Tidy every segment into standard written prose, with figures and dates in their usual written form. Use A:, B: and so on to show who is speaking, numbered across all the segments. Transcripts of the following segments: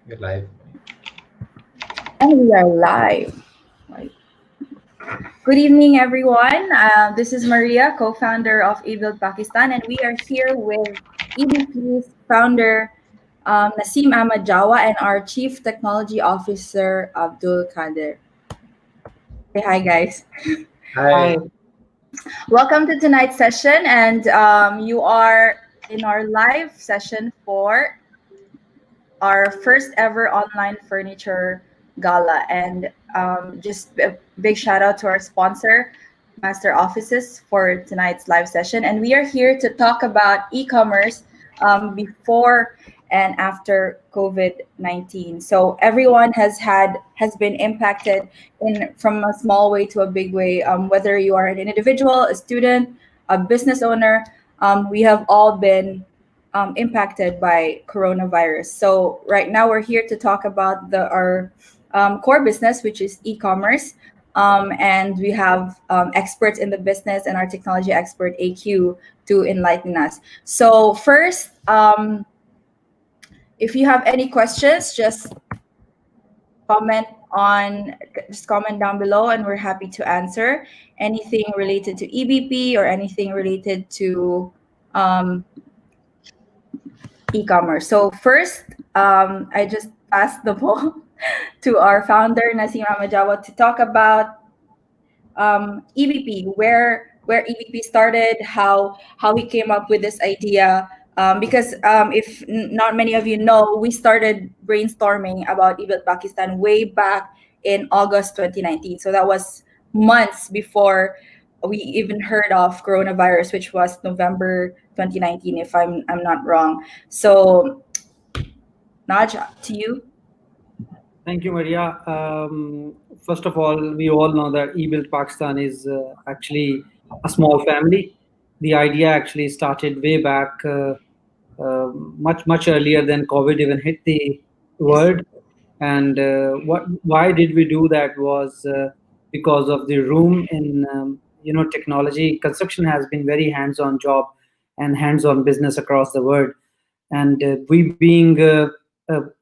A: You're live.
B: And we are live. Right. Good evening, everyone. This is Maria, co-founder of eBuild Pakistan, and we are here with EBP's founder, Naseem Ahmad Jawa, and our Chief Technology Officer, Abdul Qadir. Say hi, guys.
A: Hi.
C: Hi.
B: Welcome to tonight's session, and you are in our live session for our first ever online furniture gala. And just a big shout out to our sponsor, Master Offices, for tonight's live session. And we are here to talk about e-commerce before and after COVID-19. So everyone has been impacted in from a small way to a big way. Whether you are an individual, a student, a business owner, we have all been impacted by coronavirus. So right now we're here to talk about our core business, which is e-commerce. And we have experts in the business and our technology expert AQ to enlighten us. So first, if you have any questions, comment just comment down below, and we're happy to answer anything related to EBP or anything related to e-commerce. So first, I just passed the ball to our founder Naseem Ahmad to talk about EBP, where EBP started, how we came up with this idea. Because if not many of you know, we started brainstorming about eBuild Pakistan way back in August 2019. So that was months before we even heard of coronavirus, which was November 2019, if I'm not wrong. So, Naj, to you.
C: Thank you, Maria. First of all, we all know that eBuild Pakistan is actually a small family. The idea actually started way back, much earlier than COVID even hit the world. And why did we do that was because of the room in technology. Construction has been very hands-on job and hands-on business across the world. And we being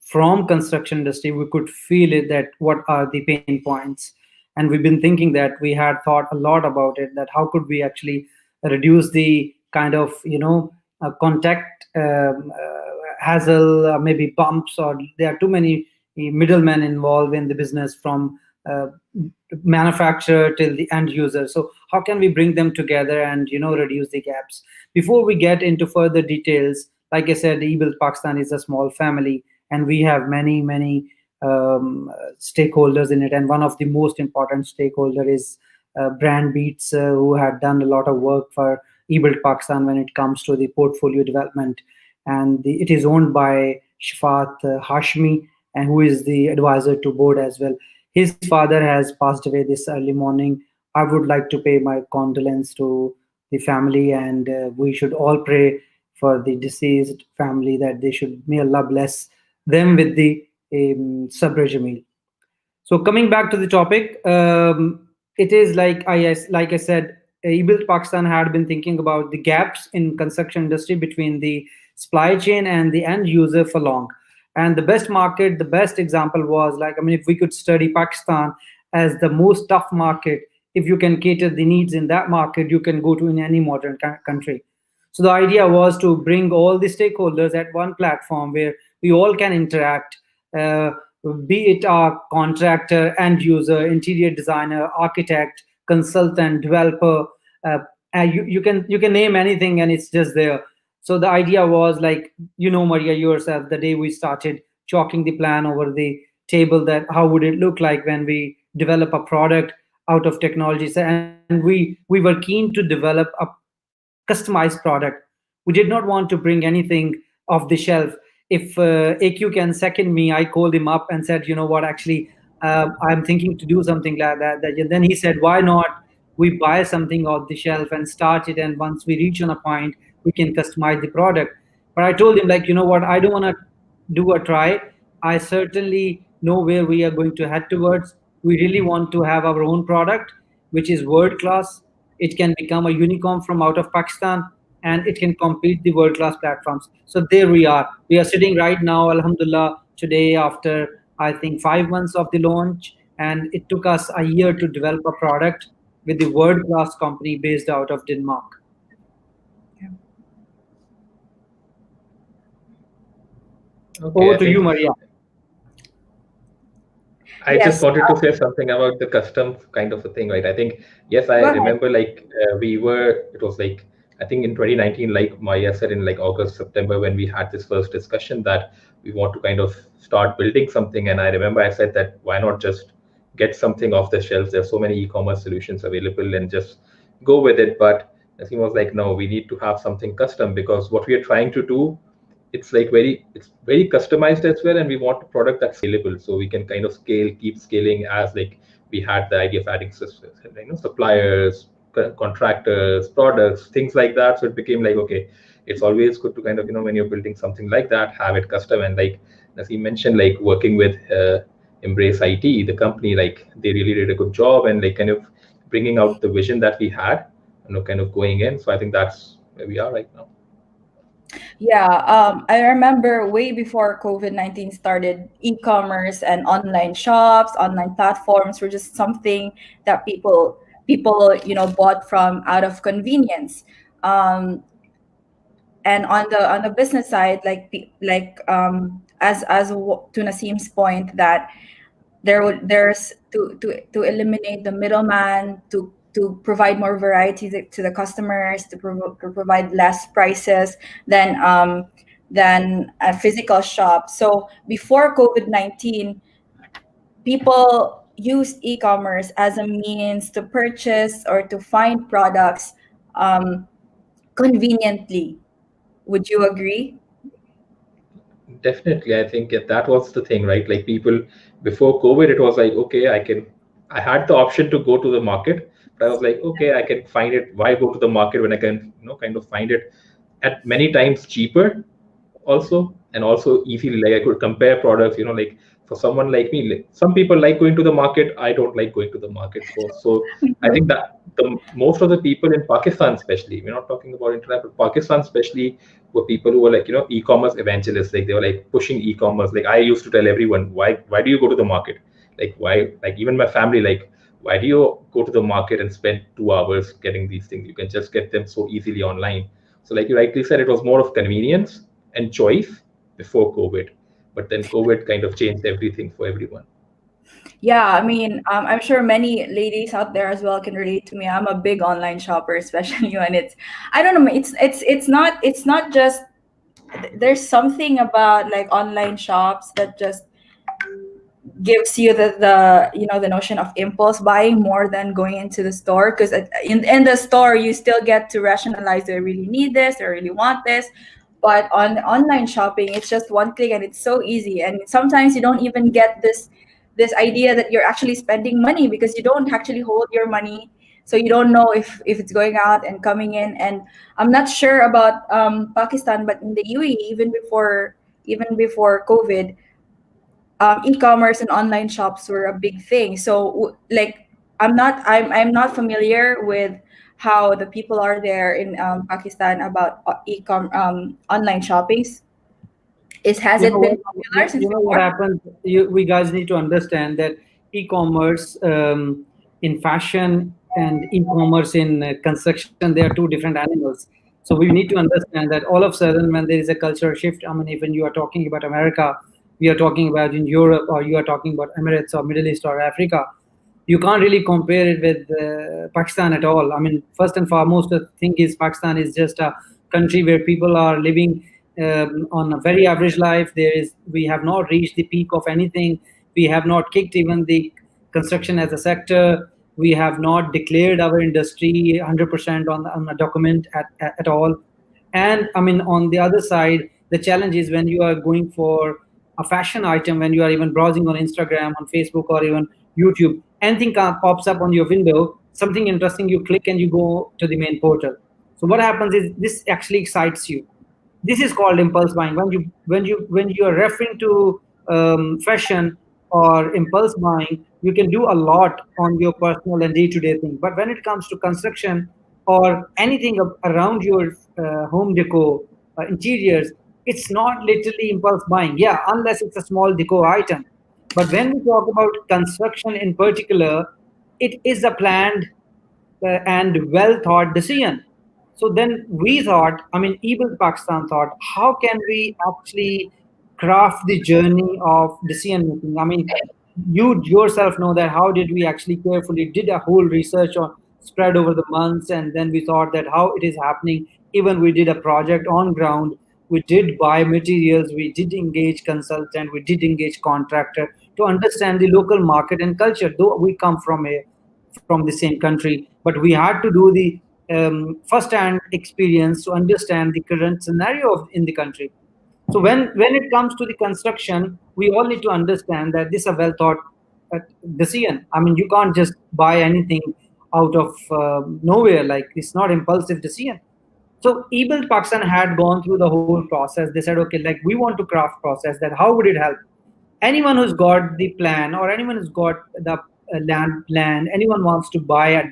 C: from construction industry, we could feel it that what are the pain points, and we've been thinking that we had thought a lot about it, that how could we actually reduce the kind of contact hassle, maybe bumps, or there are too many middlemen involved in the business from uh, manufacturer till the end user. So how can we bring them together and reduce the gaps? Before we get into further details, like I said, eBuild Pakistan is a small family, and we have many stakeholders in it. And one of the most important stakeholder is Brand Beats, who had done a lot of work for eBuild Pakistan when it comes to the portfolio development. And it is owned by Shafat Hashmi, and who is the advisor to board as well. His father has passed away this early morning. I would like to pay my condolence to the family, and we should all pray for the deceased family that they should, may Allah bless them with the sabr jameel. So coming back to the topic, it is like I said, eBuild Pakistan had been thinking about the gaps in construction industry between the supply chain and the end user for long. And the best market, the best example was, like, I mean, if we could study Pakistan as the most tough market, if you can cater the needs in that market, you can go to in any modern country. So the idea was to bring all the stakeholders at one platform where we all can interact, uh, be it a contractor, end user, interior designer, architect, consultant, developer. Uh, you can name anything, and it's just there. So the idea was, like, Maria, yourself, the day we started chalking the plan over the table, that how would it look like when we develop a product out of technology. So, and we were keen to develop a customized product. We did not want to bring anything off the shelf. If AQ can second me, I called him up and said, you know what, actually, I'm thinking to do something like that. Then he said, why not we buy something off the shelf and start it, and once we reach on a point, we can customize the product. But I told him, like, you know what, I don't want to do a try. I certainly know where we are going to head towards. We really want to have our own product, which is world class. It can become a unicorn from out of Pakistan, and it can compete the world class platforms. So there we are. We are sitting right now, Alhamdulillah, today after, I think, 5 months of the launch, and it took us a year to develop a product with the world-class company based out of Denmark.
A: Okay,
C: Over
A: I
C: to you,
A: think
C: Maria.
A: I just
B: Yes.
A: wanted to say something about the custom kind of a thing, right? I think, yes, I
B: Go ahead.
A: remember like it was like, I think in 2019, like Maya said, in like August, September, when we had this first discussion that we want to kind of start building something. And I remember I said that why not just get something off the shelves? There's so many e-commerce solutions available and just go with it. But Naseem was like, no, we need to have something custom because what we are trying to do, it's very customized as well, and we want a product that's scalable so we can kind of keep scaling as like we had the idea of adding systems, suppliers, contractors, products, things like that. So it became like, okay, it's always good to kind of, when you're building something like that, have it custom. And like Naseem mentioned, like working with Embrace IT, the company, like they really did a good job and like kind of bringing out the vision that we had, kind of going in. So I think that's where we are right now.
B: Yeah, I remember way before COVID-19 started, e-commerce and online shops, online platforms were just something that people bought from out of convenience. Um, and on the business side, to Naseem's point, that there's to eliminate the middleman, to provide more variety to the customers, to provide less prices than a physical shop. So before COVID-19, people used e-commerce as a means to purchase or to find products um, conveniently. Would you agree?
A: Definitely, I think that was the thing, right? Like people before COVID, it was like, okay, I had the option to go to the market, but I was like, okay, I can find it. Why go to the market when I can, kind of find it at many times cheaper also, and also easily, like I could compare products, like for someone like me, like, some people like going to the market, I don't like going to the market. So I think that the most of the people in Pakistan, especially, we're not talking about international, Pakistan especially, were people who were like, e-commerce evangelists. Like they were like pushing e-commerce. Like I used to tell everyone, why do you go to the market? Like why, like even my family, like why do you go to the market and spend 2 hours getting these things? You can just get them so easily online. So like you rightly said, it was more of convenience and choice before COVID, but then COVID kind of changed everything for everyone.
B: Yeah, I mean, I'm sure many ladies out there as well can relate to me. I'm a big online shopper, especially when I don't know, it's not just, there's something about like online shops that just gives you the notion of impulse buying more than going into the store, because in the store you still get to rationalize, do I really need this, do I really want this? But on online shopping, it's just one click and it's so easy, and sometimes you don't even get this idea that you're actually spending money because you don't actually hold your money, so you don't know if it's going out and coming in. And I'm not sure about Pakistan, but in the UAE, even before COVID, e-commerce and online shops were a big thing. So like I'm not familiar with how the people are there in Pakistan about online shoppings. Has
C: You know
B: it been
C: what?
B: popular since
C: What
B: before?
C: happens? We guys need to understand that e-commerce in fashion and e-commerce in construction, they are two different animals. So we need to understand that all of a sudden, when there is a cultural shift, I mean, even you are talking about America, we are talking about in Europe, or you are talking about Emirates or Middle East or Africa, you can't really compare it with Pakistan at all. I mean, first and foremost, the thing is Pakistan is just a country where people are living on a very average life. We have not reached the peak of anything. We have not kicked even the construction as a sector. We have not declared our industry 100% on a document at all. And I mean, on the other side, the challenge is when you are going for a fashion item, when you are even browsing on Instagram, on Facebook, or even YouTube, anything pops up on your window, something interesting, you click and you go to the main portal. So what happens is this actually excites you. This is called impulse buying. When you are referring to fashion or impulse buying, you can do a lot on your personal and day-to-day thing. But when it comes to construction or anything around your home decor, interiors, it's not literally impulse buying. Yeah, unless it's a small decor item. But when we talk about construction in particular, it is a planned and well thought decision. So then we thought, I mean, even Pakistan thought, how can we actually craft the journey of decision making? I mean, you yourself know that how did we actually carefully did a whole research on spread over the months, and then we thought that how it is happening. Even we did a project on ground. We did buy materials. We did engage consultant. We did engage contractor to understand the local market and culture. Though we come from the same country, but we had to do the first-hand experience to understand the current scenario in the country. So when it comes to the construction, we all need to understand that this is a well thought decision. I mean, you can't just buy anything out of nowhere. Like, it's not impulsive decision. So Ebuild Pakistan had gone through the whole process. They said, okay, like, we want to craft process that how would it help anyone who's got the plan, or anyone who's got the land plan, anyone wants to buy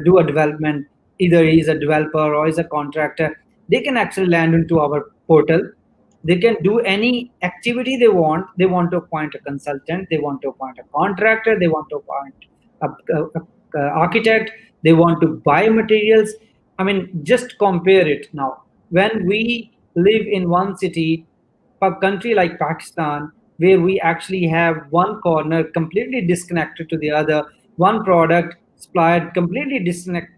C: do a development, either he's a developer or is a contractor, they can actually land into our portal. They can do any activity they want. They want to appoint a consultant, they want to appoint a contractor, they want to appoint a architect, they want to buy materials. I mean, just compare it now. When we live in one city, a country like Pakistan, where we actually have one corner completely disconnected to the other, one product supplied completely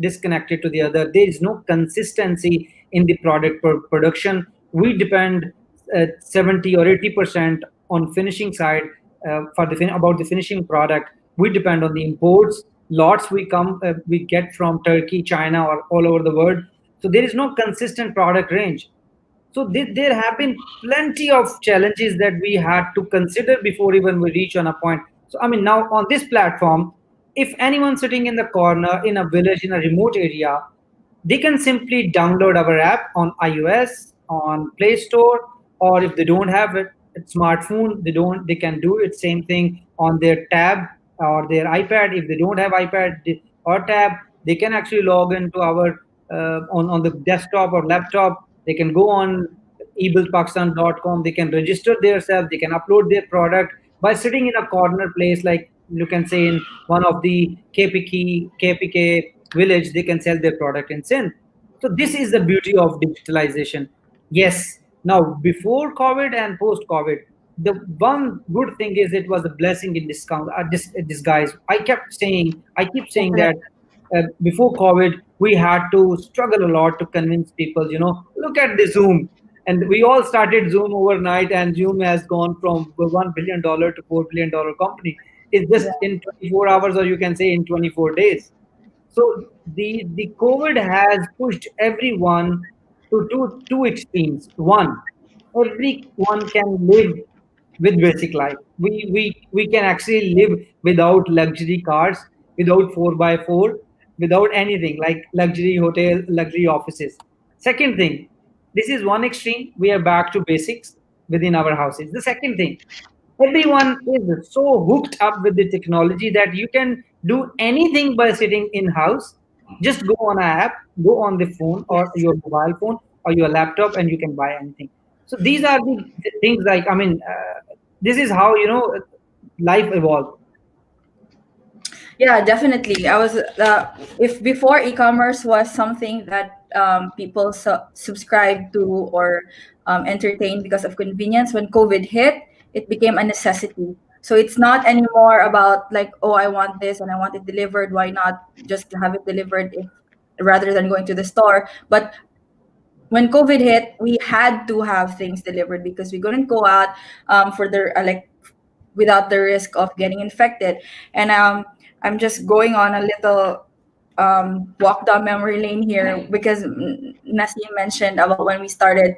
C: disconnected to the other. There is no consistency in the product production. We depend 70 or 80% on finishing side for about the finishing product. We depend on the imports. Lots we get from Turkey, China, or all over the world. So there is no consistent product range. So there have been plenty of challenges that we had to consider before even we reach on a point. So I mean, now on this platform, if anyone sitting in the corner in a village in a remote area, they can simply download our app on iOS, on Play Store, or if they don't have a smartphone, they can do it same thing on their tab or their iPad. If they don't have iPad or tab, they can actually log into our on the desktop or laptop. They can go on ebuildpakistan.com. They can register themselves. They can upload their product by sitting in a corner place, like you can say in one of the KPK village. They can sell their product in Sindh. So this is the beauty of digitalization. Yes. Now, before COVID and post COVID, the one good thing is it was a blessing in disguise. I keep saying that before COVID, we had to struggle a lot to convince people, look at the Zoom. And we all started Zoom overnight, and Zoom has gone from $1 billion to $4 billion company. It's just in 24 hours, or you can say in 24 days. So the COVID has pushed everyone to two extremes. One, everyone can live with basic life. We can actually live without luxury cars, without 4x4, without anything like luxury hotel, luxury offices. Second thing, this is one extreme. We are back to basics within our houses. The second thing, everyone is so hooked up with the technology that you can do anything by sitting in house. Just go on an app, go on the phone or your mobile phone or your laptop, and you can buy anything. So these are the things, like, I mean, this is how life evolved.
B: Yeah, definitely. I was if before e-commerce was something that people subscribed to or entertained because of convenience. When COVID hit, it became a necessity. So it's not anymore about like, oh, I want this and I want it delivered. Why not just have it delivered rather than going to the store? But when COVID hit, we had to have things delivered because we couldn't go out for the like without the risk of getting infected. And I'm just going on a little walk down memory lane here because Naseem mentioned about when we started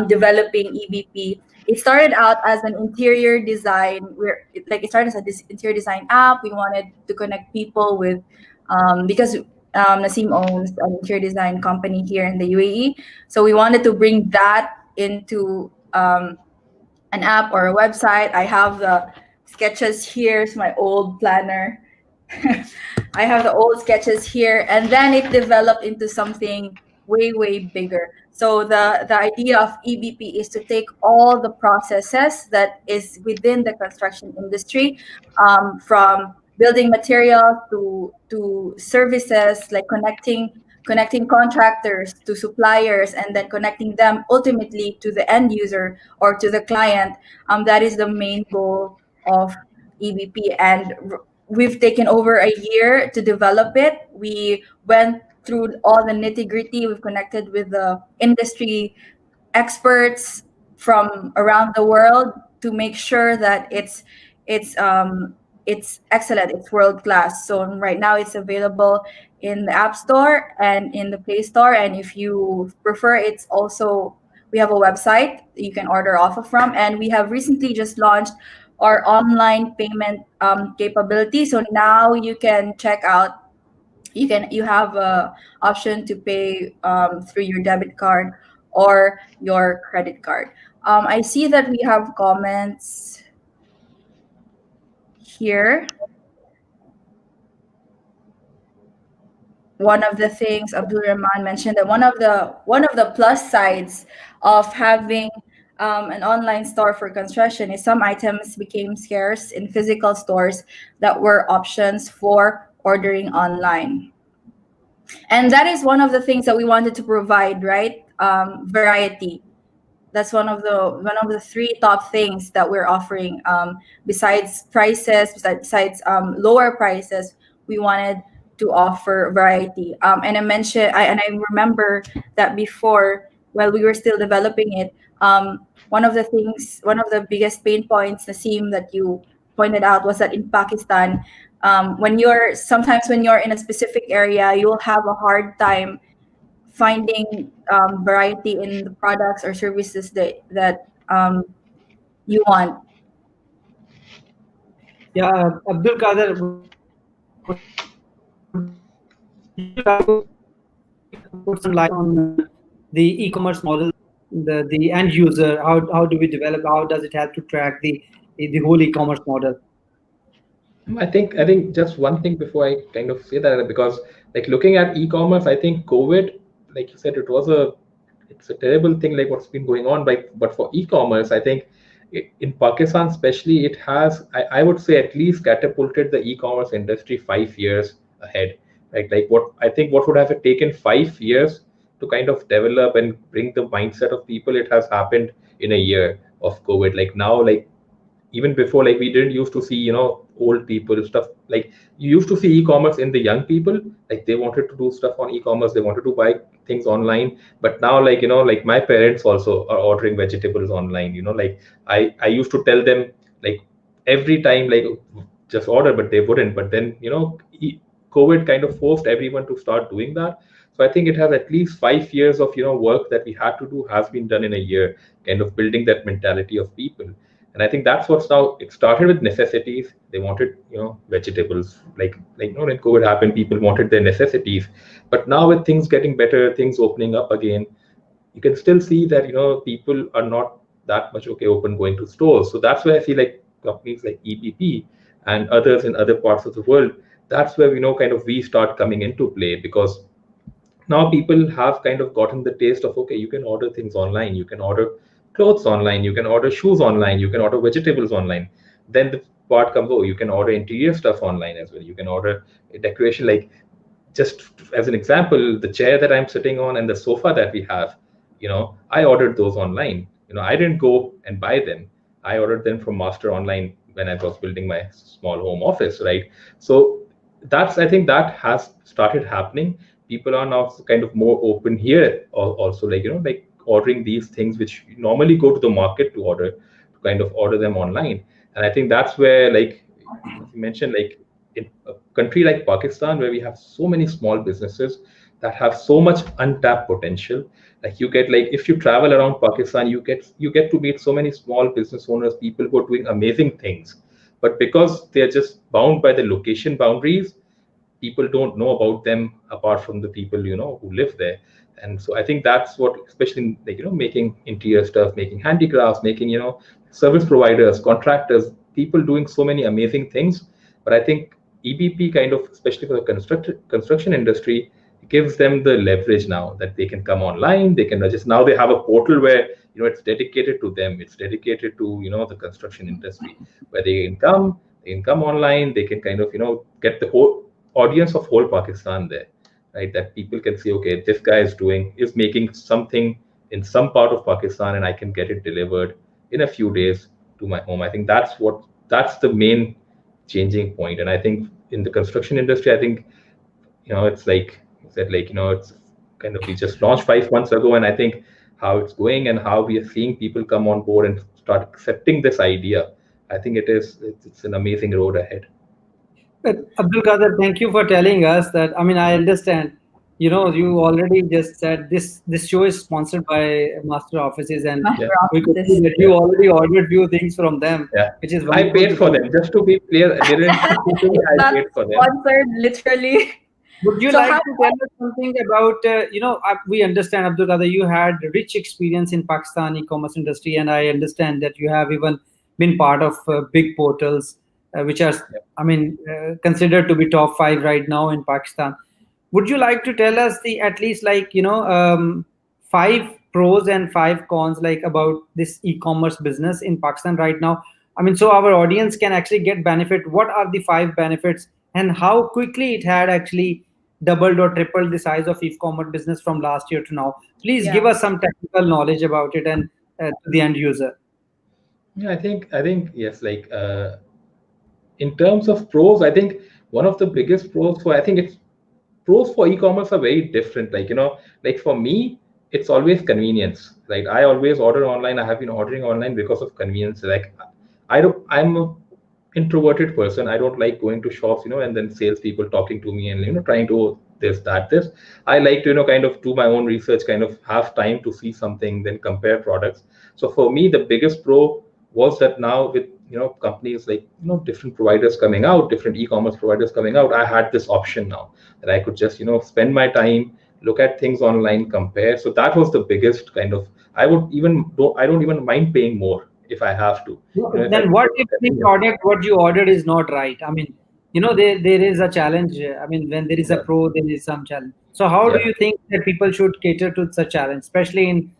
B: developing EVP. It started out as an interior design. It started as this interior design app. We wanted to connect people with because Naseem owns an interior design company here in the UAE. So we wanted to bring that into an app or a website. I have the sketches here. It's my old planner. I have the old sketches here, and then it developed into something way bigger. So the idea of EBP is to take all the processes that is within the construction industry, from building materials to services, like connecting contractors to suppliers, and then connecting them ultimately to the end user or to the client. That is the main goal of EBP, and we've taken over a year to develop it. We went through all the nitty gritty. We've connected with the industry experts from around the world to make sure that it's excellent, it's world class. So right now it's available in the App Store and in the Play Store, and if you prefer, it's also, we have a website you can order off of from, and we have recently just launched our online payment capability. So now you can check out, you have a option to pay through your debit card or your credit card. I see that we have comments here. One of the things Abdul Rahman mentioned, that one of the plus sides of having an online store for construction is some items became scarce in physical stores that were options for ordering online. And that is one of the things that we wanted to provide, right? Variety. That's one of the three top things that we're offering. Besides prices, besides lower prices, we wanted to offer variety. And I remember that before, while we were still developing it, one of the biggest pain points, Naseem, that you pointed out, was that in Pakistan, when you're in a specific area, you'll have a hard time finding variety in the products or services that you want.
C: Yeah, Abdul Qadir, would you like to put some light on the e-commerce model, the end user? How do we develop? How does it help to track the whole e-commerce model?
A: I think just one thing before I kind of say that, because like looking at e-commerce, I think COVID, like you said, it's a terrible thing, like what's been going on. But for e-commerce, I think in Pakistan especially, it has, I would say, at least catapulted the e-commerce industry 5 years ahead. Like what I think what would have taken 5 years to kind of develop and bring the mindset of people, it has happened in a year of COVID. Like now, like even before, like we didn't used to see, old people stuff. Like you used to see e-commerce in the young people, like they wanted to do stuff on e-commerce, they wanted to buy things online. But now, like like my parents also are ordering vegetables online. Like I used to tell them, like every time, like just order, but they wouldn't. But then COVID kind of forced everyone to start doing that. So I think it has at least 5 years of work that we had to do has been done in a year, kind of building that mentality of people. And I think that's what's now, it started with necessities. They wanted vegetables, like when COVID happened, people wanted their necessities. But now with things getting better, things opening up again, you can still see that people are not that much open going to stores. So that's where I feel like companies like EPP and others in other parts of the world, that's where kind of we start coming into play. Because now people have kind of gotten the taste of, okay, you can order things online, you can order clothes online, you can order shoes online, you can order vegetables online. Then the part comes, oh, you can order interior stuff online as well, you can order decoration. Like, just as an example, the chair that I'm sitting on and the sofa that we have, I ordered those online. I didn't go and buy them. I ordered them from Master online when I was building my small home office, right? So I think that has started happening. People are now kind of more open here, also, like like ordering these things which normally go to the market to order, to kind of order them online. And I think that's where, like you mentioned, like in a country like Pakistan, where we have so many small businesses that have so much untapped potential. Like you get, like if you travel around Pakistan, you get to meet so many small business owners, people who are doing amazing things. But because they're just bound by the location boundaries, people don't know about them apart from the people who live there. And so I think that's what, especially in, like making interior stuff, making handicrafts, making service providers, contractors, people doing so many amazing things. But I think EBP kind of, especially for the construction industry, gives them the leverage now that they can come online, they can register. Now they have a portal where it's dedicated to them, it's dedicated to the construction industry, where they can come online, they can kind of get the whole audience of whole Pakistan there, right? That people can see, okay, this guy is making something in some part of Pakistan, and I can get it delivered in a few days to my home. I think that's the main changing point. And I think in the construction industry, I think it's like you said, like it's kind of, we just launched 5 months ago, and I think how it's going and how we are seeing people come on board and start accepting this idea, I think it's an amazing road ahead.
C: But Abdul Qadir, thank you for telling us that. I mean, I understand. You already just said this show is sponsored by Master Offices, and
B: Master
C: we could see
B: Offices.
C: that you already ordered few things from them,
A: Yeah,
C: which is
A: I
C: wonderful
A: paid
C: to
A: for
C: see.
A: them, just to be clear. I didn't
B: It's
A: I
B: not
A: paid for them.
B: sponsored, literally.
C: Would you
B: So
C: like
B: how
C: to tell us something about, we understand, Abdul Qadir, you had rich experience in Pakistan e-commerce industry, and I understand that you have even been part of big portals, which are,
A: Yeah.
C: I mean, considered to be top 5 right now in Pakistan. Would you like to tell us the at least 5 pros and 5 cons like about this e-commerce business in Pakistan right now? I mean, so our audience can actually get benefit. What are the 5 benefits, and how quickly it had actually doubled or tripled the size of e-commerce business from last year to now? Please give
B: Yeah.
C: us some technical knowledge about it and to the end user.
A: Yeah, I think yes, like in terms of pros, I think one of the biggest pros for, I think it's pros for e-commerce are very different. Like, like for me, it's always convenience. Like I always order online. I have been ordering online because of convenience. Like I'm a introverted person. I don't like going to shops, and then salespeople talking to me and trying to this, that, this. I like to, kind of do my own research, kind of have time to see something, then compare products. So for me, the biggest pro was that now with companies like different providers coming out, different e-commerce providers coming out, I had this option now that I could just spend my time, look at things online, compare. So that was the biggest kind of, I don't even mind paying more if I have to. If I
C: Then
A: can
C: what
A: get
C: if the
A: convenience.
C: product what you ordered is not right? I mean, there is a challenge. I mean, when there is a
A: Yeah,
C: pro, there is some challenge. So how do
A: yeah.
C: you think that people should cater to such challenge, especially in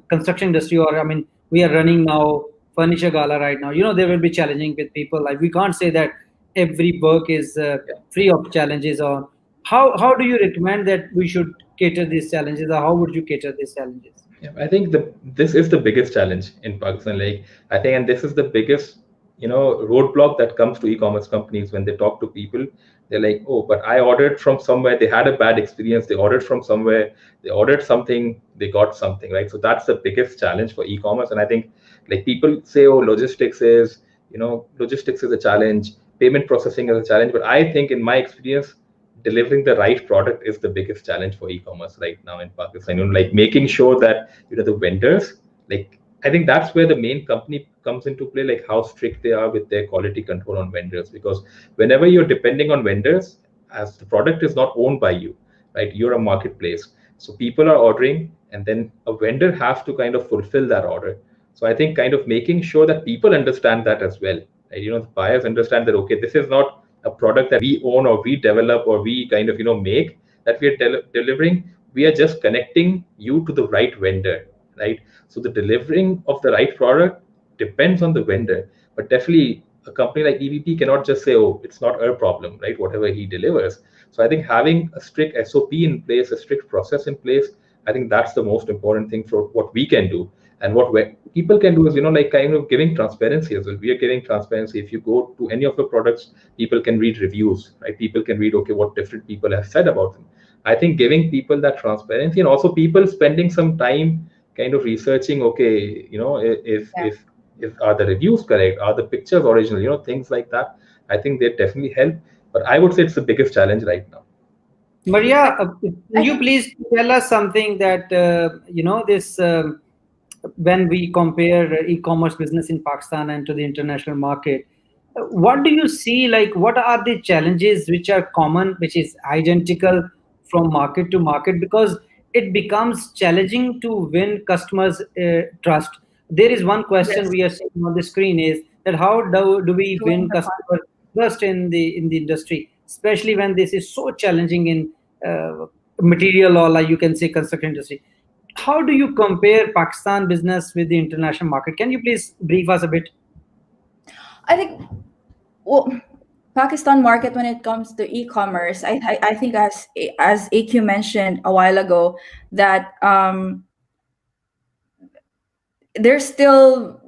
C: construction industry? Or I mean, we are running now furniture gala right now. There will be challenging with people. Like we can't say that every work is
A: Yeah.
C: free of challenges. Or how do you recommend that we should cater these challenges, or how would you cater these challenges?
A: Yeah, I think this is the biggest challenge in Pakistan. Like I think, and this is the biggest, roadblock that comes to e-commerce companies when they talk to people. They're like, oh, but I ordered from somewhere. They had a bad experience. They ordered from somewhere. They ordered something. They got something, right? So that's the biggest challenge for e-commerce. And I think, like people say, oh, logistics is a challenge. Payment processing is a challenge. But I think, in my experience, delivering the right product is the biggest challenge for e-commerce right now in Pakistan. Like making sure that the vendors, like I think that's where the main company comes into play, like how strict they are with their quality control on vendors. Because whenever you're depending on vendors, as the product is not owned by you, right? You're a marketplace, so people are ordering, and then a vendor has to kind of fulfill that order. So I think kind of making sure that people understand that as well. Right? The buyers understand that, okay, this is not a product that we own or we develop or we kind of make, that we are delivering. We are just connecting you to the right vendor, right? So the delivering of the right product depends on the vendor. But definitely a company like EVP cannot just say, oh, it's not our problem, right? Whatever he delivers. So I think having a strict SOP in place, a strict process in place, I think that's the most important thing for what we can do. And what people can do is, like kind of giving transparency as well. We are giving transparency. If you go to any of the products, people can read reviews, right? People can read, okay, what different people have said about them. I think giving people that transparency, and also people spending some time kind of researching, okay,
B: Yeah.
A: if are the reviews correct, are the pictures original, things like that. I think they definitely help. But I would say it's the biggest challenge right now.
C: Maria, can
B: I
C: you
B: think
C: please tell us something that this when we compare e-commerce business in Pakistan and to the international market, what do you see? Like, what are the challenges which are common, which is identical from market to market? Because it becomes challenging to win customers' trust. There is one question
B: yes,
C: we are seeing on the screen is that how do we
B: to win
C: win
B: the fund.
C: customer trust in the industry, especially when this is so challenging in material, or like you can say construction industry. How do you compare Pakistan business with the international market? Can you please brief us a bit?
B: I think, well, Pakistan market when it comes to e-commerce, I think as AQ mentioned a while ago, that there's still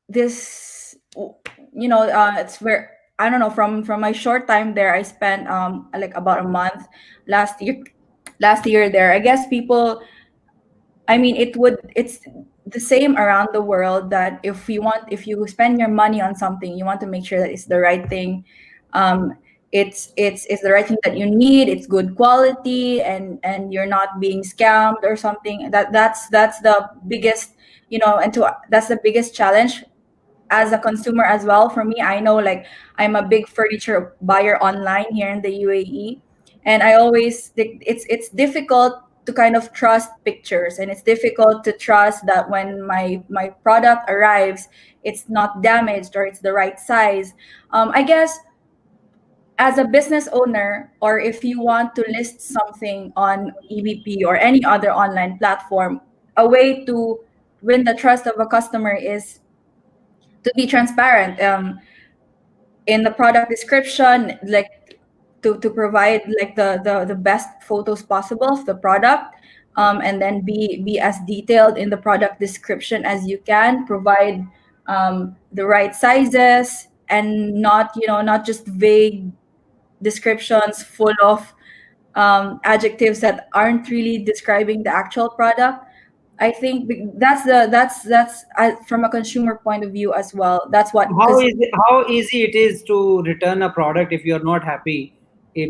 B: this, it's where, I don't know, from my short time there, I spent like about a month last year there. I guess people, I mean, it's the same around the world, that if you spend your money on something, you want to make sure that it's the right thing. Um, it's the right thing that you need. It's good quality, and you're not being scammed or something. That's the biggest, that's the biggest challenge as a consumer as well. For me, I know, like, I'm a big furniture buyer online here in the UAE, and I always think it's difficult to kind of trust pictures, and it's difficult to trust that when my product arrives, it's not damaged or it's the right size. I guess as a business owner, or if you want to list something on EBP or any other online platform, a way to win the trust of a customer is to be transparent, in the product description, like, to provide like the best photos possible of the product, and then be as detailed in the product description as you can, provide the right sizes, and not just vague descriptions full of adjectives that aren't really describing the actual product. I think that's from a consumer point of view as well. That's what, because
C: How easy it is to return a product if you're not happy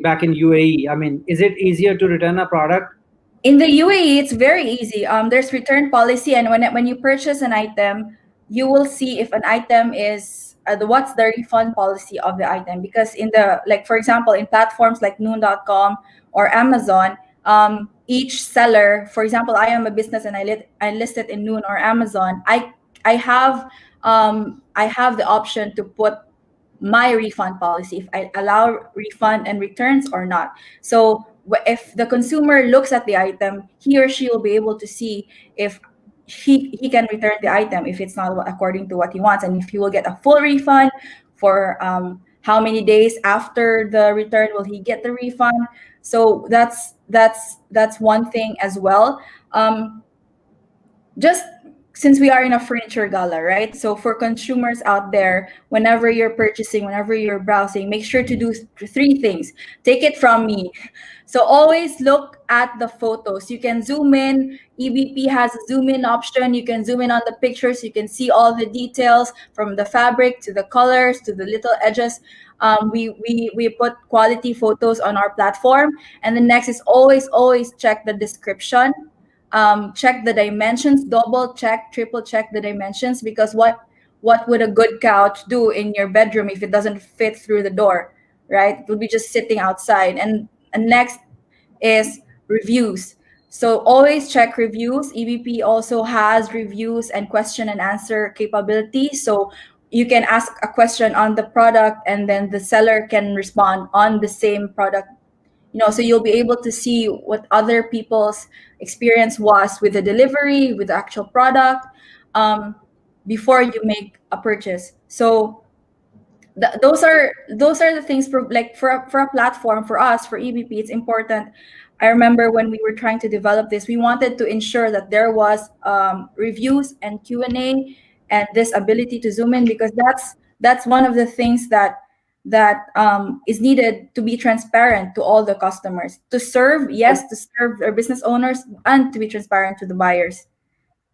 C: back in UAE? I mean, is it easier to return a product?
B: in the UAE, it's very easy. There's return policy, and when you purchase an item, you will see if an item is what's the refund policy of the item. Because in the, like, for example, in platforms like Noon.com or Amazon, each seller, for example, I am a business and I list it in Noon or Amazon. I have the option to put my refund policy, if I allow refund and returns or not. So if the consumer looks at the item, he or she will be able to see if he can return the item if it's not according to what he wants, and if he will get a full refund, for how many days after the return will he get the refund. So that's one thing as well. Just since we are in a furniture gala, right? So for consumers out there, whenever you're purchasing, whenever you're browsing, make sure to do three things. Take it from me. So always look at the photos. You can zoom in. EBP has a zoom in option. You can zoom in on the pictures. You can see all the details, from the fabric to the colors to the little edges. We put quality photos on our platform. And the next is always check the description. Check the dimensions, double check, triple check the dimensions, because what would a good couch do in your bedroom if it doesn't fit through the door, right? It will be just sitting outside. And next is reviews. So always check reviews. EBP also has reviews and question and answer capability. So you can ask a question on the product, and then the seller can respond on the same product. So you'll be able to see what other people's experience was with the delivery, with the actual product, before you make a purchase. So those are the things, for a platform, for us, for EBP, it's important. I remember when we were trying to develop this, we wanted to ensure that there was reviews and Q&A, and this ability to zoom in, because that's one of the things that is needed to be transparent to all the customers, to serve our business owners, and to be transparent to the buyers.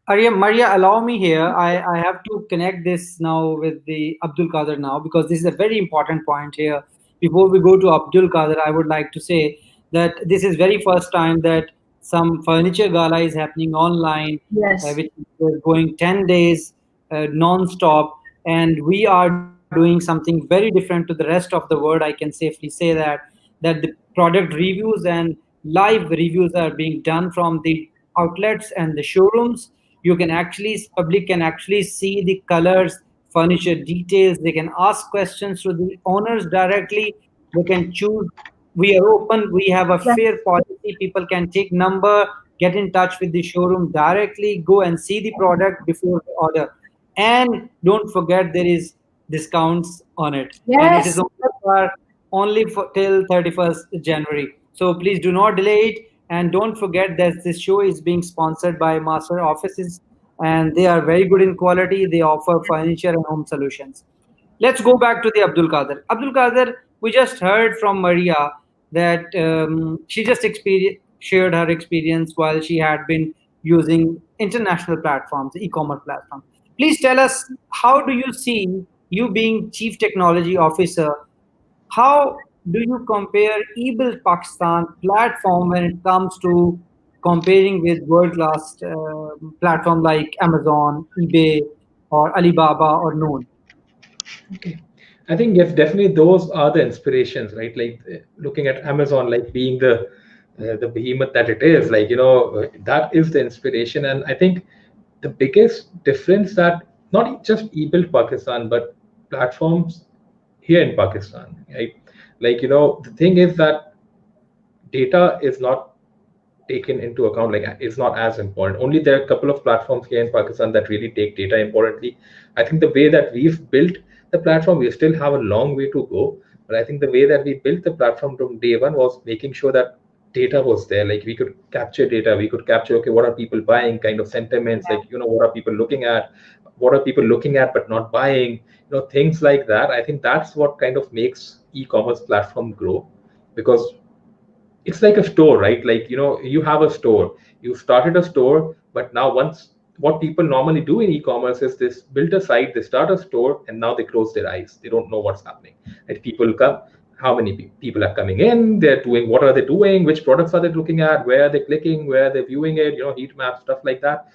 C: Arya, Maria, allow me here. I have to connect this now with the Abdul Qadir now, because this is a very important point here. Before we go to Abdul Qadir, I would like to say that this is very first time that some furniture gala is happening online,
B: Yes.
C: which is going 10 days non-stop. And we are doing something very different to the rest of the world. I can safely say that the product reviews and live reviews are being done from the outlets and the showrooms. You can actually, public can actually see the colors, furniture details. They can ask questions to the owners directly. They can choose We are open. We have a
B: Yes.
C: fair policy. People can take number, get in touch with the showroom directly, go and see the product before the order. And don't forget there is discounts on it. And it is
B: Yes.
C: only for till 31st January. So please do not delay it. And don't forget that this show is being sponsored by Master Offices, and they are very good in quality. They offer furniture and home solutions. Let's go back to the Abdul Qadir. Abdul Qadir, we just heard from Maria that she just shared her experience while she had been using international platforms, e-commerce platforms. Please tell us, how do you see, you being Chief Technology Officer, how do you compare eBuild Pakistan platform when it comes to comparing with world-class platform like Amazon, eBay, or Alibaba or Noon?
A: Okay. I think yes, definitely those are the inspirations, right? Like looking at Amazon, like being the behemoth that it is, like that is the inspiration. And I think the biggest difference that not just eBuild Pakistan, but platforms here in Pakistan, right? Like the thing is that data is not taken into account, like it's not as important. Only there are a couple of platforms here in Pakistan that really take data importantly. I think the way that we've built the platform, we still have a long way to go, but I think the way that we built the platform from day one was making sure that data was there. Like we could capture data, we could capture, okay, what are people buying, kind of sentiments, like what are people looking at, what are people looking at but not buying, things like that. I think that's what kind of makes e-commerce platform grow, because it's like a store, right? Like you have a store, you started a store, but now once, what people normally do in e-commerce is this: build a site, they start a store, and now they close their eyes, they don't know what's happening. And people come, how many people are coming in, they're doing, what are they doing, which products are they looking at, where are they clicking, where are they viewing it, heat map, stuff like that.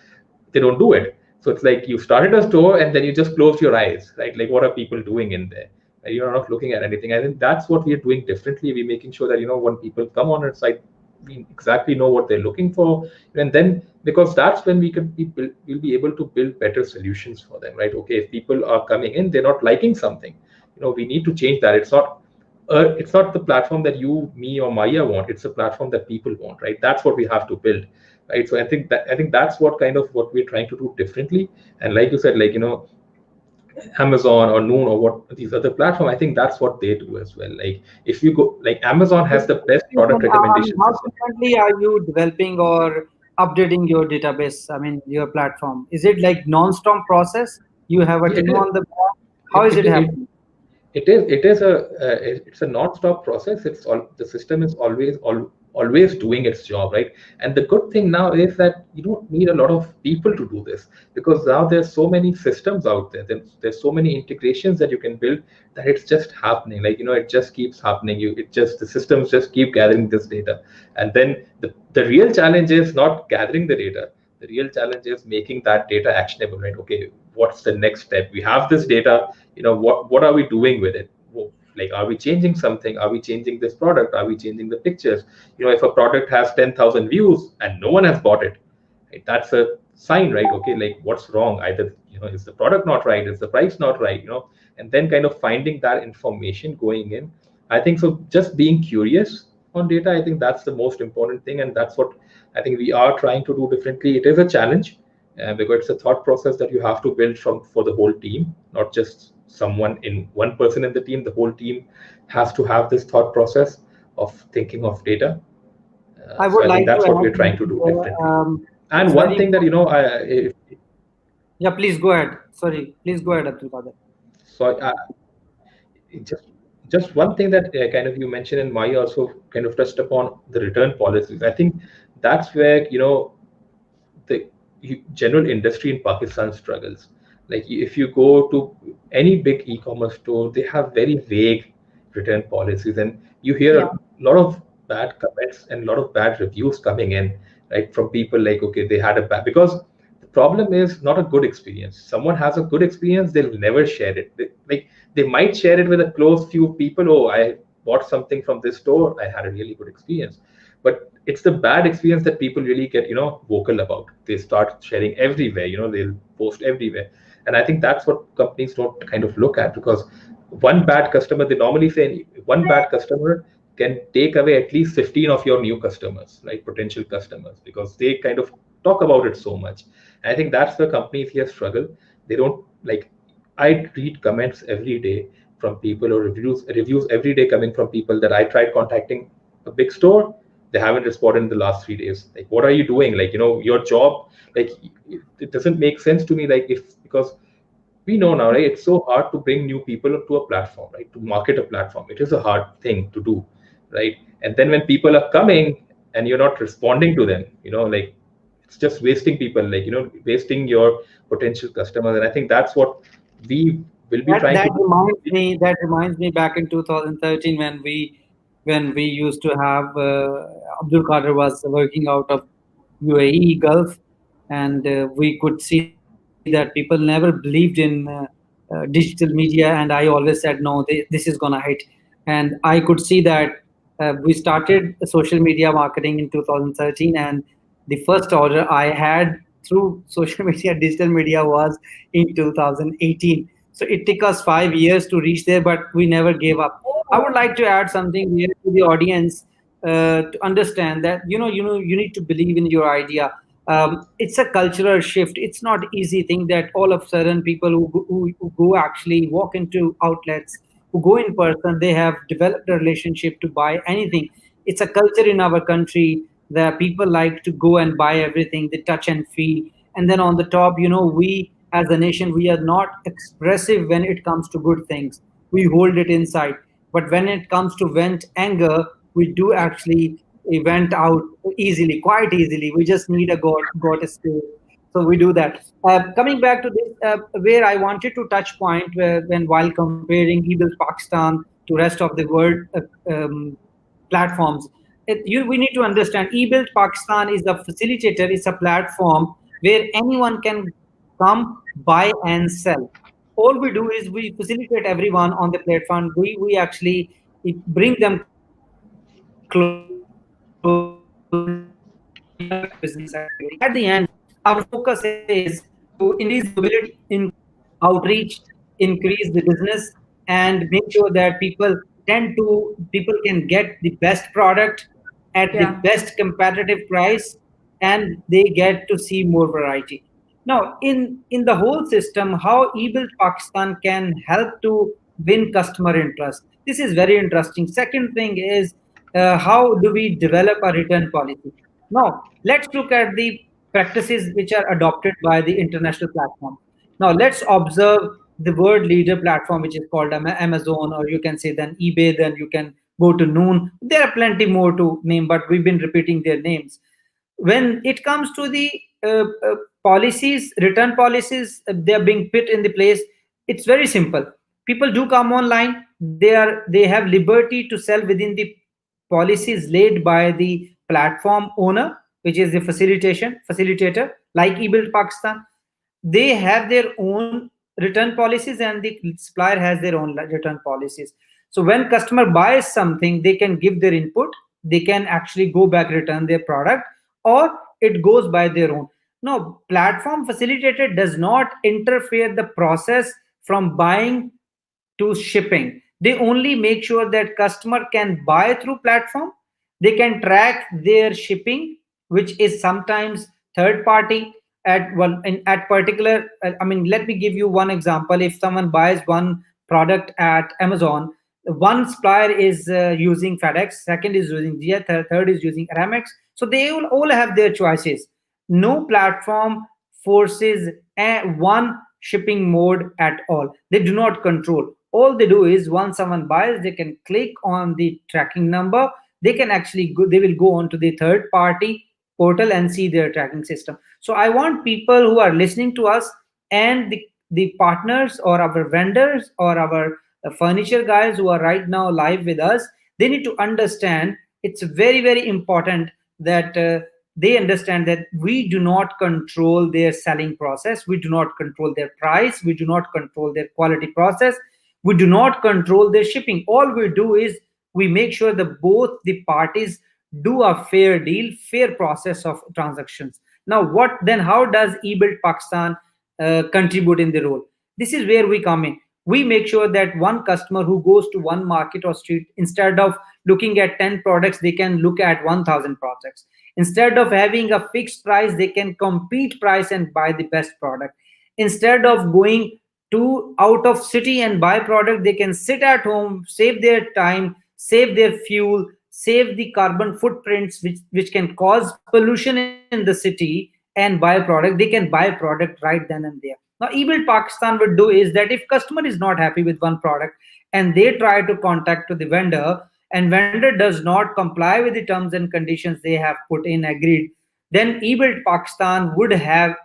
A: They don't do it. So it's like you started a store and then you just closed your eyes, right? Like what are people doing in there? You're not looking at anything. I think that's what we're doing differently. We're making sure that when people come on our site, we exactly know what they're looking for, and then, because that's when we'll be able to build better solutions for them, right? Okay, if people are coming in, they're not liking something, we need to change that. It's not the platform that you, me, or Maya want. It's a platform that people want, right? That's what we have to build, right? So I think that's what kind of what we're trying to do differently. And like you said, like Amazon or Noon or what these other platform, I think that's what they do as well. Like if you go, like Amazon has the best product recommendation
C: How
A: system.
C: frequently are you developing or updating your database? I mean, your platform. Is it like non-stop process? You have a
A: Yeah,
C: team on the ground. How
A: it,
C: is
A: it,
C: it
A: it,
C: happening?
A: it's a non-stop process. It's all, the system is always doing its job, right? And the good thing now is that you don't need a lot of people to do this, because now there's so many systems out there. There's so many integrations that you can build, that it's just happening. Like it just keeps happening. The systems just keep gathering this data, and then the real challenge is not gathering the data. The real challenge is making that data actionable, right? Okay, what's the next step? We have this data, what are we doing with it? Like, are we changing something? Are we changing this product? Are we changing the pictures? If a product has 10,000 views and no one has bought it, right, that's a sign, right? Okay, like what's wrong? Either is the product not right, is the price not right, and then kind of finding that information going in. I think so, just being curious on data, I think that's the most important thing, and that's what I think we are trying to do differently. It is a challenge, because it's a thought process that you have to build for the whole team, not just one person in the team. The whole team has to have this thought process of thinking of data.
C: I
A: So
C: would
A: I think
C: like to
A: that's what we're
C: add
A: trying to do
C: that
A: differently.
C: it's
A: And one
C: very
A: thing that
C: yeah. Please go ahead. Sorry, please go ahead, Abdul Qadir.
A: so just just one thing that kind of you mentioned, and Maya also kind of touched upon, the return policies. I think that's where the general industry in Pakistan struggles. Like if you go to any big e-commerce store, they have very vague return policies, and you hear
B: Yeah.
A: a lot of bad comments and a lot of bad reviews coming in, right, from people like, okay, they had a bad, because the problem is not a good experience. Someone has a good experience, they'll never share it. They might share it with a close few people. Oh, I bought something from this store, I had a really good experience. But it's the bad experience that people really get vocal about. They start sharing everywhere, they'll post everywhere. And I think that's what companies don't kind of look at, because one bad customer, they normally say one bad customer can take away at least 15 of your new customers, right? Potential customers, because they kind of talk about it so much. And I think that's where companies here struggle. They don't like, I read comments every day from people, or reviews every day coming from people that I tried contacting a big store. They haven't responded in the last 3 days. Like, what are you doing? Like, your job, like, it doesn't make sense to me. Like, if, because we know now, right? It's so hard to bring new people to a platform, right? To market a platform, it is a hard thing to do, right? And then when people are coming and you're not responding to them, like, it's just wasting people, like, wasting your potential customers. And I think that's what we will be
C: That
A: trying to
C: that
A: do.
C: reminds me. That reminds me back in 2013 when we used to have Abdul Qadir was working out of UAE Gulf, and we could see that people never believed in digital media, and I always said no, this is gonna hit, and I could see that. We started social media marketing in 2013, and the first order I had through social media, digital media, was in 2018. So it took us 5 years to reach there, but we never gave up. I would like to add something here to the audience to understand that you need to believe in your idea. It's a cultural shift. It's not easy thing that all of a sudden people who go actually walk into outlets, who go in person, they have developed a relationship to buy anything. It's a culture in our country that people like to go and buy everything, they touch and feel. And then on the top, we as a nation, we are not expressive when it comes to good things. We hold it inside. But when it comes to vent anger, we do actually vent out easily, quite easily. We just need a got a space. So we do that. Coming back to this, where I wanted to touch point when while comparing eBill Pakistan to rest of the world platforms, we need to understand eBill Pakistan is a facilitator. It's a platform where anyone can come, buy, and sell. All we do is we facilitate everyone on the platform. We actually bring them closer to the business activity. At the end, our focus is to increase the mobility, increase outreach, increase the business, and make sure that people can get the best product at the
B: Yeah.
C: best competitive price, and they get to see more variety. Now, in the whole system, how eBill Pakistan can help to win customer interest. This is very interesting. Second thing is how do we develop a return policy? Now, let's look at the practices which are adopted by the international platform. Now, let's observe the world leader platform, which is called Amazon, or you can say then eBay, then you can go to Noon. There are plenty more to name, but we've been repeating their names. When it comes to the policies, return policies, they are being put in the place. It's very simple. People do come online. They have liberty to sell within the policies laid by the platform owner, which is the facilitator, like eBill Pakistan. They have their own return policies, and the supplier has their own return policies. So when customer buys something, they can give their input, they can actually go back, return their product, or it goes by their own. No, platform facilitator does not interfere the process from buying to shipping. They only make sure that customer can buy through platform. They can track their shipping, which is sometimes third party. At particular, I mean, let me give you one example. If someone buys one product at Amazon, one supplier is using FedEx, second is using Jia, third is using Aramex. So they all have their choices. No platform forces one shipping mode at all. They do not control. All they do is once someone buys, they can click on the tracking number. They can actually go, they will go on to the third party portal and see their tracking system. So I want people who are listening to us, and the partners or our vendors or our furniture guys who are right now live with us, they need to understand it's very, very important that they understand that we do not control their selling process, we do not control their price, we do not control their quality process, we do not control their shipping. All we do is we make sure that both the parties do a fair deal, fair process of transactions. Now, what then? How does eBill Pakistan contribute in the role? This is where we come in. We make sure that one customer who goes to one market or street, instead of looking at 10 products, they can look at 1000 products. Instead of having a fixed price, they can compete price and buy the best product. Instead of going to out of city and buy product, they can sit at home, save their time, save their fuel, save the carbon footprints which can cause pollution in the city, and buy product. They can buy product right then and there. Now, eBuild Pakistan would do is that if customer is not happy with one product and they try to contact to the vendor, and vendor does not comply with the terms and conditions they have put in agreed, then eBuild Pakistan would have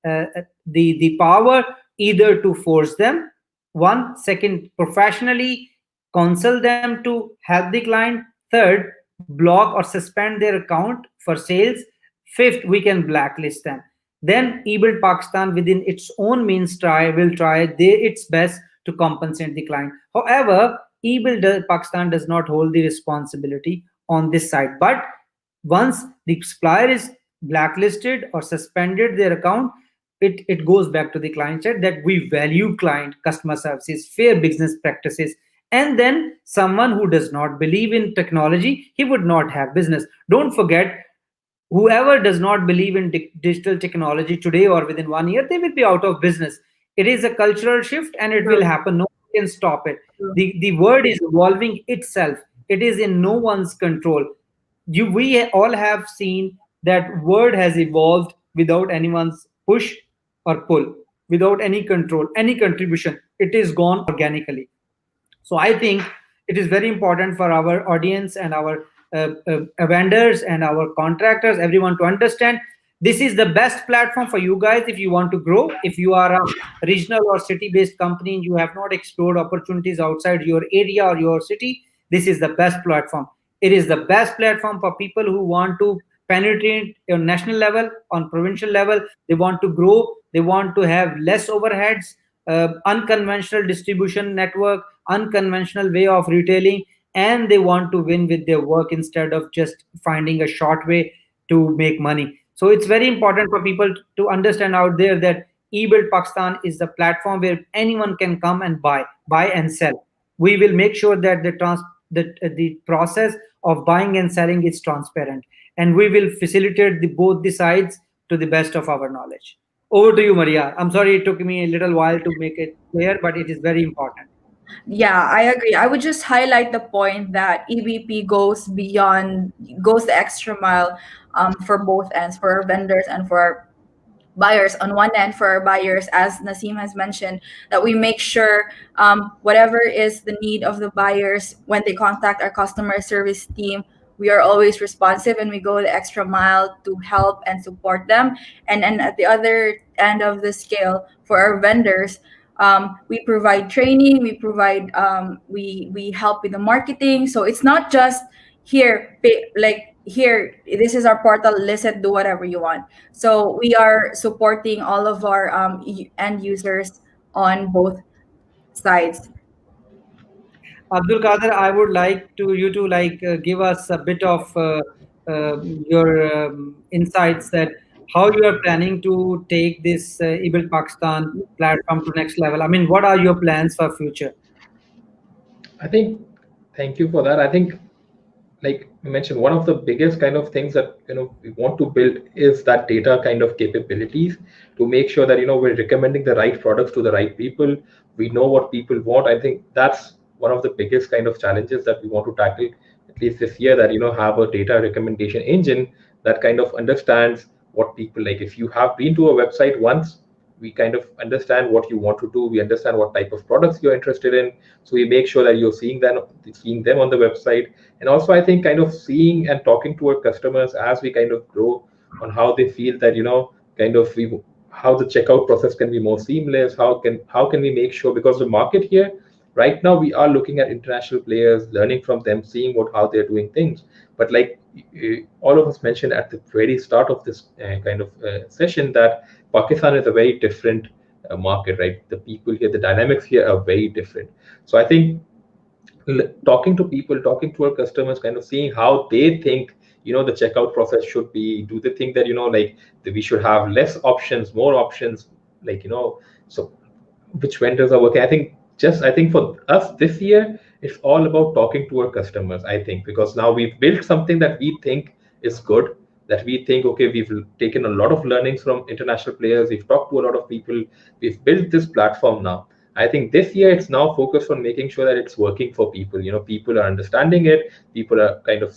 C: the power either to force them, one, second, professionally counsel them to help the client, third, block or suspend their account for sales, fifth, we can blacklist them. Then eBuild Pakistan within its own means will try its best to compensate the client. However, eBuild Pakistan does not hold the responsibility on this side. But once the supplier is blacklisted or suspended their account, it goes back to the client side that we value client customer services, fair business practices. And then someone who does not believe in technology, he would not have business. Don't forget, whoever does not believe in digital technology today or within 1 year, they will be out of business. It is a cultural shift and it will happen. No one can stop it. The word is evolving itself. It is in no one's control. We all have seen that word has evolved without anyone's push or pull, without any control, any contribution. It is gone organically. So I think it is very important for our audience and our vendors and our contractors, everyone, to understand this is the best platform for you guys if you want to grow. If you are a regional or city-based company and you have not explored opportunities outside your area or your city, this is the best platform. It is the best platform for people who want to penetrate on national level, on provincial level. They want to grow. They want to have less overheads, unconventional distribution network, unconventional way of retailing, and they want to win with their work instead of just finding a short way to make money. So it's very important for people to understand out there that eBuild Pakistan is the platform where anyone can come and buy and sell. We will make sure that the process of buying and selling is transparent, and we will facilitate both the sides to the best of our knowledge. Over to you, Maria. I'm sorry it took me a little while to make it clear, but it is very important.
B: Yeah, I agree. I would just highlight the point that EBP goes beyond, goes the extra mile for both ends, for our vendors and for our buyers. On one end, for our buyers, as Naseem has mentioned, that we make sure whatever is the need of the buyers when they contact our customer service team, we are always responsive and we go the extra mile to help and support them. And at the other end of the scale, for our vendors, we provide training, we provide we help with the marketing. So it's not just here, like here, this is our portal, listen, do whatever you want. So we are supporting all of our end users on both sides.
C: Abdul Qadir, I would like you to give us a bit of your insights that how you are planning to take this eBuild Pakistan platform to next level. I mean, what are your plans for future?
A: I think, thank you for that. I think, like you mentioned, one of the biggest kind of things that we want to build is that data kind of capabilities to make sure that we're recommending the right products to the right people. We know what people want. I think that's one of the biggest kind of challenges that we want to tackle at least this year, that have a data recommendation engine that kind of understands what people like. If you have been to a website once, we kind of understand what you want to do. We understand what type of products you're interested in. So we make sure that you're seeing them on the website. And also, I think kind of seeing and talking to our customers as we kind of grow on how they feel that, kind of how the checkout process can be more seamless. How can we make sure, because the market here right now, we are looking at international players, learning from them, seeing how they're doing things. But like all of us mentioned at the very start of this kind of session, that Pakistan is a very different market, right? The people here, the dynamics here are very different. So I think talking to people, talking to our customers, kind of seeing how they think, the checkout process should be. Do they think that, that we should have less options, more options, so which vendors are working? I think just I think for us this year, it's all about talking to our customers. I think because now we've built something that we think is good, that we think okay, we've taken a lot of learnings from international players, we've talked to a lot of people, we've built this platform now. I think this year it's now focused on making sure that it's working for people. People are understanding it, people are kind of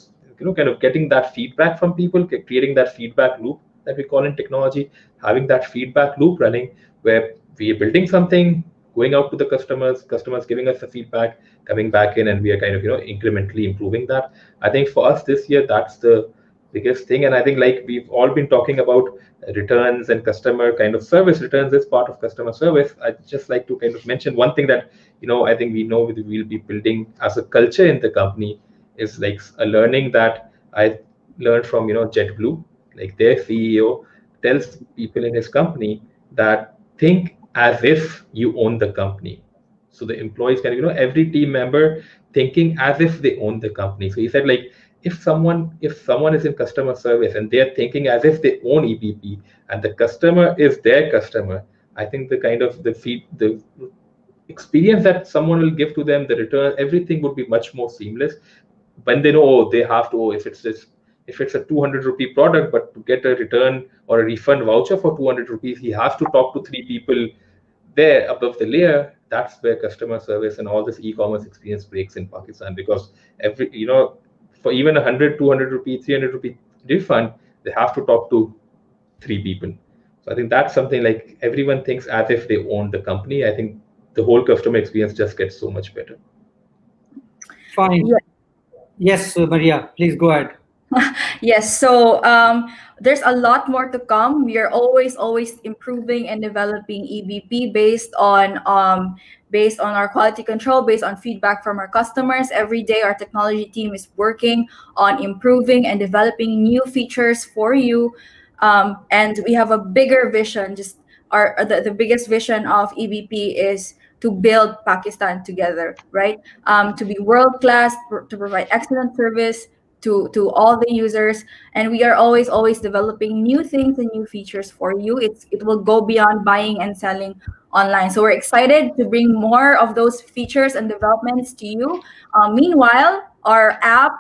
A: getting that feedback from people, creating that feedback loop that we call in technology, having that feedback loop running where we are building something, going out to the customers giving us the feedback, coming back in, and we are kind of incrementally improving that. I think for us this year, that's the biggest thing. And I think like we've all been talking about returns and customer kind of service. Returns is part of customer service. I'd just like to kind of mention one thing that I think we know we'll be building as a culture in the company is like a learning that I learned from JetBlue. Like their CEO tells people in his company that think as if you own the company. So the employees can, every team member thinking as if they own the company. So he said like if someone is in customer service and they're thinking as if they own EBP and the customer is their customer, I think the kind of the experience that someone will give to them, the return, everything would be much more seamless when they know they have to, if it's a 200 rupee product, but to get a return or a refund voucher for 200 rupees, he has to talk to three people there above the layer. That's where customer service and all this e-commerce experience breaks in Pakistan, because every for even 100, 200 rupee, 300 rupee refund, they have to talk to three people. So I think that's something like everyone thinks as if they own the company. I think the whole customer experience just gets so much better.
C: Fine.
B: Yeah.
C: Yes, Maria, please go ahead.
B: Yes, so there's a lot more to come. We are always improving and developing EBP based on our quality control, based on feedback from our customers. Every day, our technology team is working on improving and developing new features for you. And we have a bigger vision. Just the biggest vision of EBP is to build Pakistan together, right? To be world class, to provide excellent service to all the users, and we are always developing new things and new features for you. It will go beyond buying and selling online, so we're excited to bring more of those features and developments to you. Meanwhile, our app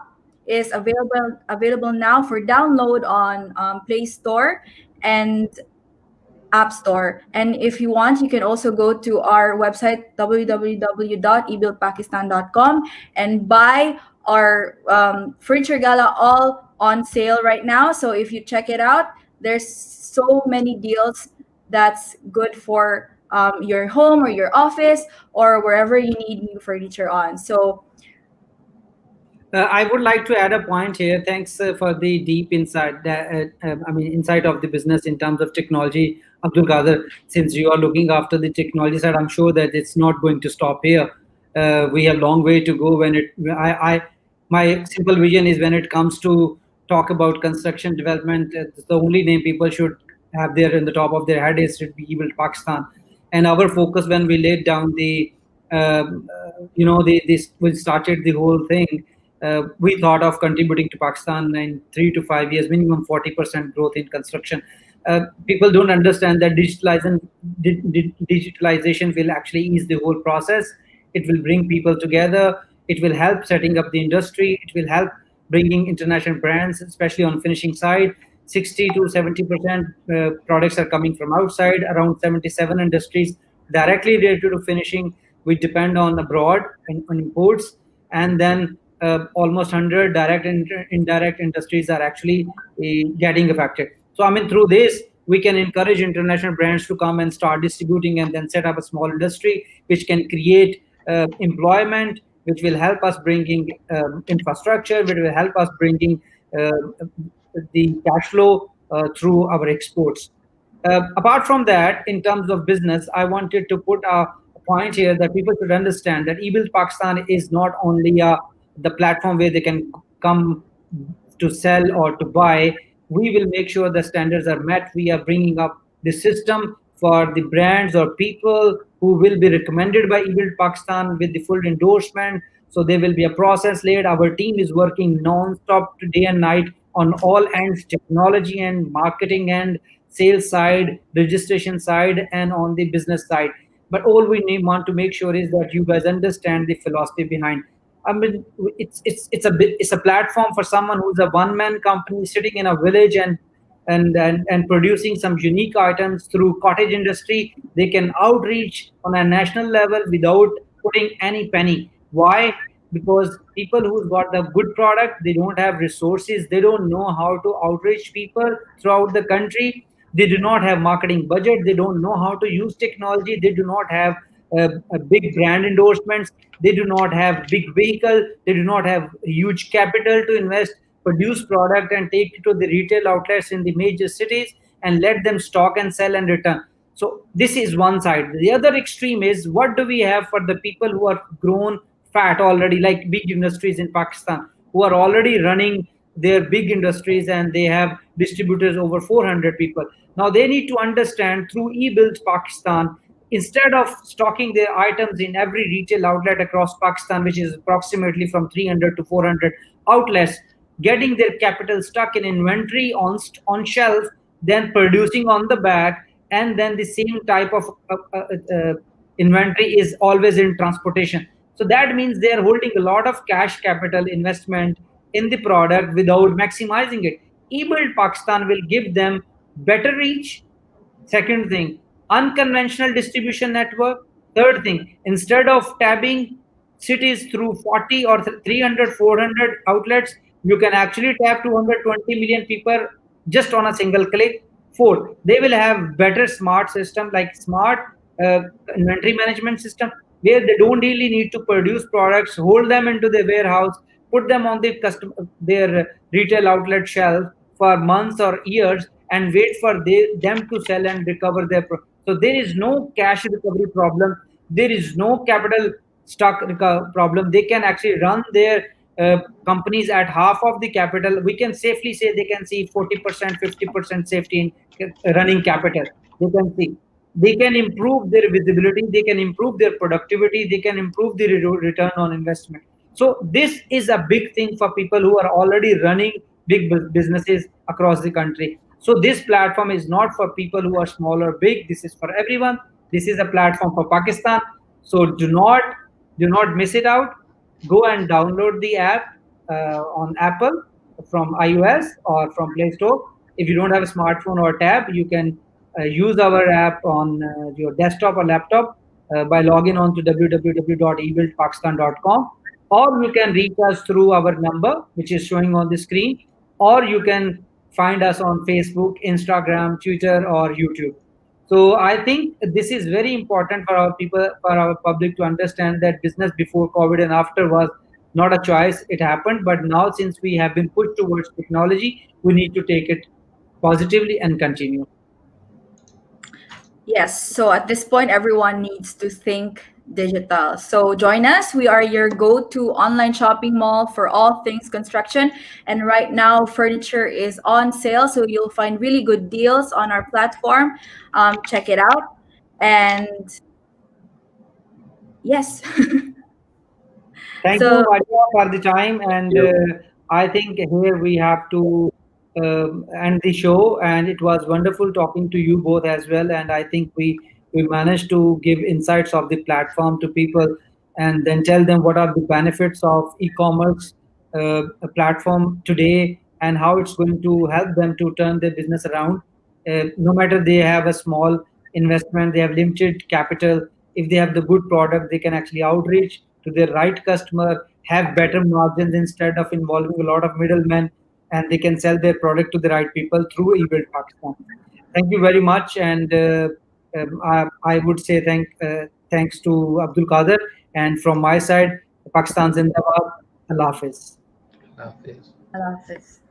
B: is available now for download on Play Store and App Store. And if you want, you can also go to our website, www.ebuildpakistan.com, and buy our Furniture Gala all on sale right now. So if you check it out, there's so many deals that's good for your home or your office or wherever you need new furniture on. So
C: I would like to add a point here. Thanks for the deep insight. Insight of the business in terms of technology, Abdul Qadir. Since you are looking after the technology side, I'm sure that it's not going to stop here. We have a long way to go. My simple vision is when it comes to talk about construction development, the only name people should have there in the top of their head is should be Ebuild Pakistan. And our focus when we laid down we started the whole thing. We thought of contributing to Pakistan in 3 to 5 years, minimum 40% growth in construction. People don't understand that digitalization will actually ease the whole process. It will bring people together. It will help setting up the industry. It will help bringing international brands, especially on finishing side. 60 to 70% products are coming from outside. Around 77 industries directly related to finishing. We depend on abroad and on imports, and then almost 100 direct and indirect industries are actually getting affected. So through this, we can encourage international brands to come and start distributing and then set up a small industry, which can create employment, which will help us bringing infrastructure, which will help us bringing the cash flow through our exports. Apart from that, in terms of business, I wanted to put a point here that people should understand that eBuild Pakistan is not only the platform where they can come to sell or to buy. We will make sure the standards are met. We are bringing up the system for the brands or people who will be recommended by eBuild Pakistan with the full endorsement. So there will be a process laid. Our team is working non-stop day and night on all ends, technology and marketing and sales side, registration side, and on the business side. But all we want to make sure is that you guys understand the philosophy behind. I mean, it's a platform for someone who's a one man company sitting in a village and producing some unique items through cottage industry. They can outreach on a national level without putting any penny. Why? Because people who's got the good product, they don't have resources, they don't know how to outreach people throughout the country, they do not have marketing budget, they don't know how to use technology, they do not have a big brand endorsements, they do not have big vehicle, they do not have huge capital to invest, produce product and take it to the retail outlets in the major cities and let them stock and sell and return. So this is one side. The other extreme is, what do we have for the people who are grown fat already, like big industries in Pakistan, who are already running their big industries and they have distributors over 400 people. Now they need to understand through eBuild Pakistan, instead of stocking their items in every retail outlet across Pakistan, which is approximately from 300 to 400 outlets, getting their capital stuck in inventory on shelf, then producing on the back, and then the same type of inventory is always in transportation. So that means they are holding a lot of cash capital investment in the product without maximizing it. eBuild Pakistan will give them better reach. Second thing, unconventional distribution network. Third thing, instead of tabbing cities through 40 or 300, 400 outlets, you can actually tap 220 million people just on a single click. Fourth, they will have better smart system like smart uh, inventory management system, where they don't really need to produce products, hold them into the warehouse, put them on their retail outlet shelf for months or years, and wait for them to sell and recover so there is no cash recovery problem, there is no capital problem. They can actually run their companies at half of the capital. We can safely say they can see 40%, 50% safety in running capital. They can see, they can improve their visibility, they can improve their productivity, they can improve the return on investment. So this is a big thing for people who are already running big businesses across the country. So this platform is not for people who are small or big, this is for everyone. This is a platform for Pakistan. So do not miss it out. Go and download the app on Apple from iOS or from Play Store. If you don't have a smartphone or tab, you can use our app on your desktop or laptop by logging on to www.ebuildpakistan.com, or you can reach us through our number, which is showing on the screen, or you can find us on Facebook, Instagram, Twitter, or YouTube. So I think this is very important for our people, for our public to understand that business before COVID and after was not a choice. It happened, but now since we have been pushed towards technology, we need to take it positively and continue.
B: Yes, so at this point, everyone needs to think digital. So join us. We are your go to online shopping mall for all things construction. And right now, furniture is on sale. So you'll find really good deals on our platform. Check it out. And yes.
C: Thank
B: So
C: you, Vadia, for the time. And I think here we have to end the show. And it was wonderful talking to you both as well. And I think we managed to give insights of the platform to people and then tell them what are the benefits of e-commerce platform today and how it's going to help them to turn their business around. No matter they have a small investment, they have limited capital. If they have the good product, they can actually outreach to their right customer, have better margins instead of involving a lot of middlemen, and they can sell their product to the right people through eBuild Pakistan. Thank you very much, and I would say thanks to Abdul Qadir, and from my side, Pakistan Zindabad. Allah Hafiz.
A: Hafiz.
B: Allah Hafiz.